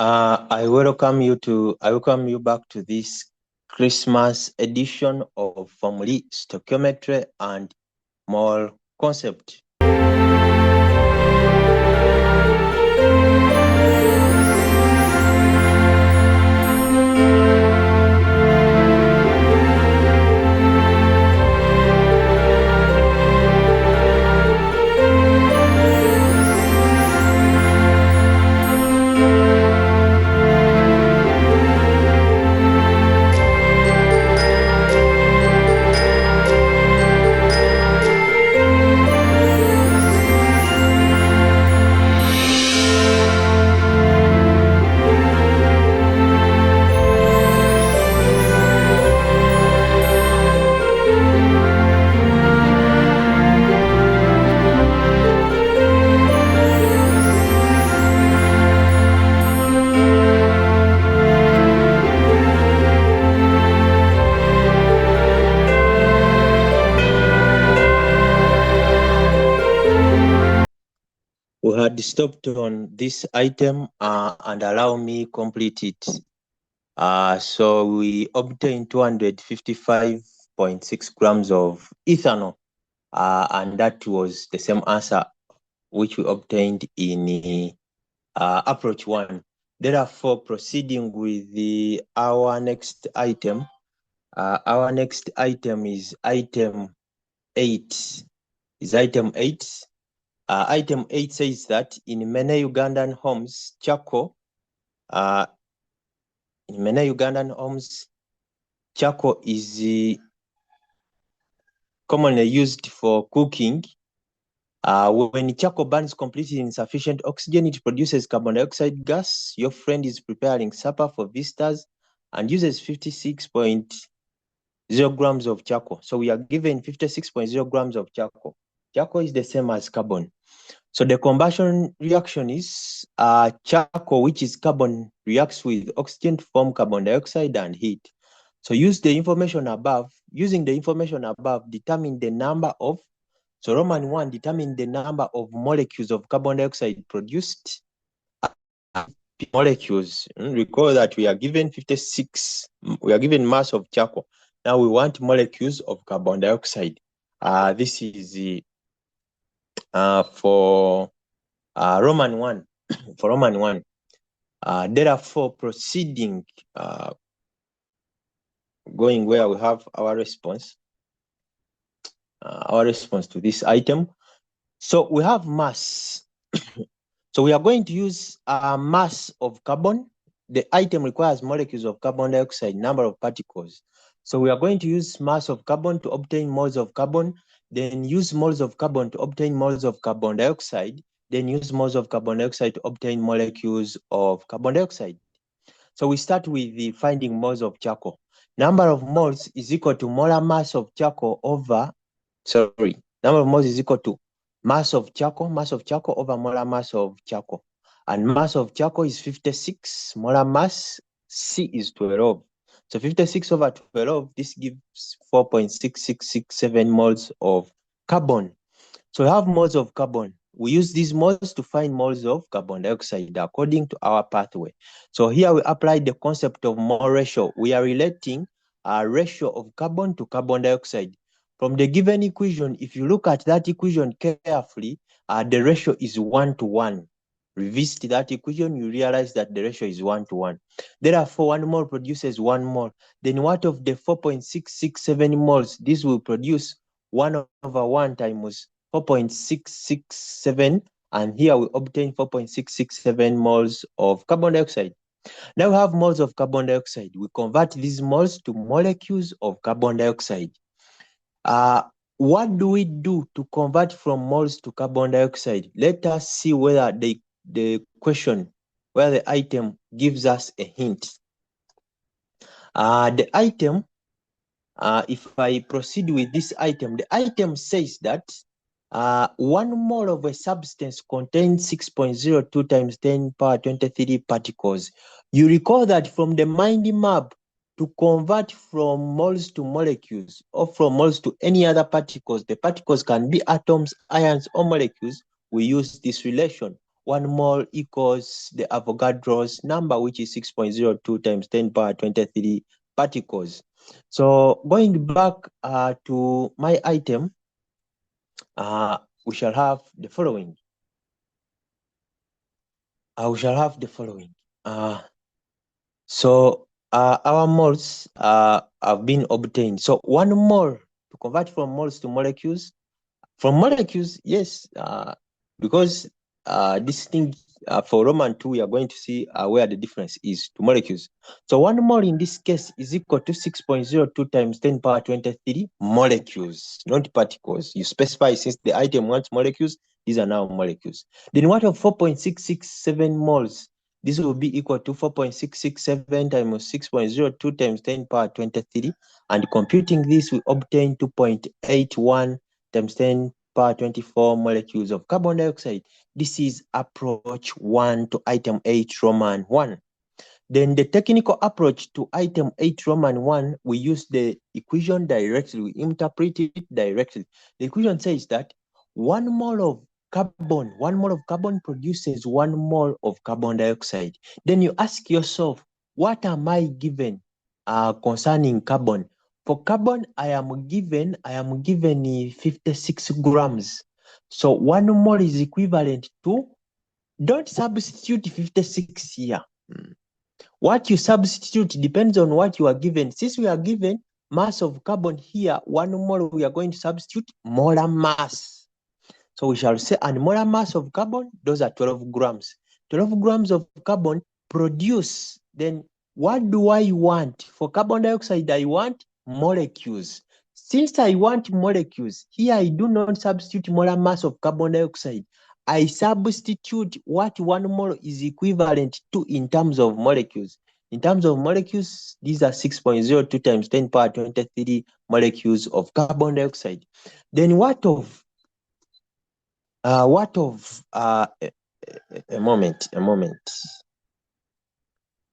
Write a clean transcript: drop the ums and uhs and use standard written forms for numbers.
I welcome you back to this Christmas edition of Formulae, Stoichiometry and Mole concept. We had stopped on this item and allow me complete it. So we obtained 255.6 grams of ethanol, and that was the same answer which we obtained in approach 1. Therefore, proceeding with our next item. Our next item is item 8. Item 8 says that in many Ugandan homes, charcoal is commonly used for cooking. When charcoal burns completely in sufficient oxygen, it produces carbon dioxide gas. Your friend is preparing supper for visitors and uses 56.0 grams of charcoal. So we are given 56.0 grams of charcoal. Charcoal is the same as carbon. So the combustion reaction is charcoal, which is carbon, reacts with oxygen to form carbon dioxide and heat. So using the information above, determine the number of, so Roman 1, determine the number of molecules of carbon dioxide produced. Molecules, recall that we are given 56, we are given mass of charcoal. Now we want molecules of carbon dioxide. This is for Roman 1. For Roman 1. Therefore, proceeding, going where we have our response to this item. So we have mass. So we are going to use mass of carbon. The item requires molecules of carbon dioxide, number of particles. So we are going to use mass of carbon to obtain moles of carbon, then use moles of carbon to obtain moles of carbon dioxide, then use moles of carbon dioxide to obtain molecules of carbon dioxide. So we start with the finding moles of charcoal. Number of moles is equal to molar mass of charcoal over, number of moles is equal to mass of charcoal over molar mass of charcoal. And mass of charcoal is 56, molar mass C is 12. So 56 over 12, this gives 4.6667 moles of carbon. So we have moles of carbon. We use these moles to find moles of carbon dioxide according to our pathway. So here we apply the concept of mole ratio. We are relating a ratio of carbon to carbon dioxide. From the given equation, if you look at that equation carefully, the ratio is 1:1. Revisit that equation, you realize that the ratio is 1:1. Therefore, 1 mole produces 1 mole. Then what of the 4.667 moles? This will produce 1/1 times 4.667, and here we obtain 4.667 moles of carbon dioxide. Now we have moles of carbon dioxide. We convert these moles to molecules of carbon dioxide. What do we do to convert from moles to carbon dioxide? Let us see whether the question, where the item gives us a hint. The item, if I proceed with this item, the item says that 1 mole of a substance contains 6.02 times 10 power 23 particles. You recall that from the mind map, to convert from moles to molecules or from moles to any other particles, the particles can be atoms, ions, or molecules, we use this relation. 1 mole equals the Avogadro's number, which is 6.02 times 10 power 23 particles. So going back to my item, we shall have the following. So our moles have been obtained. So 1 mole, to convert from moles to molecules. From molecules, yes, because this thing for Roman 2, we are going to see where the difference is to molecules. So 1 mole in this case is equal to 6.02 times 10 power 23 molecules, not particles. You specify, since the item wants molecules, these are now molecules. Then what of 4.667 moles? This will be equal to 4.667 times 6.02 times 10 power 23. And computing this, we obtain 2.81 times 10 power 24 molecules of carbon dioxide. This is approach 1 to item 8 Roman 1. Then the technical approach to item 8 Roman 1, we use the equation directly. We interpret it directly. The equation says that 1 mole of carbon produces 1 mole of carbon dioxide. Then you ask yourself, what am I given concerning carbon? For carbon, I am given 56 grams. So 1 mole is equivalent to, don't substitute 56 here. What you substitute depends on what you are given. Since we are given mass of carbon here, 1 mole, we are going to substitute molar mass. So we shall say, and molar mass of carbon, those are 12 grams. 12 grams of carbon produce, then what do I want? For carbon dioxide, I want molecules. Since I want molecules, here I do not substitute molar mass of carbon dioxide. I substitute what 1 mole is equivalent to in terms of molecules. In terms of molecules, these are 6.02 times 10 power 23 molecules of carbon dioxide. Then what of a moment.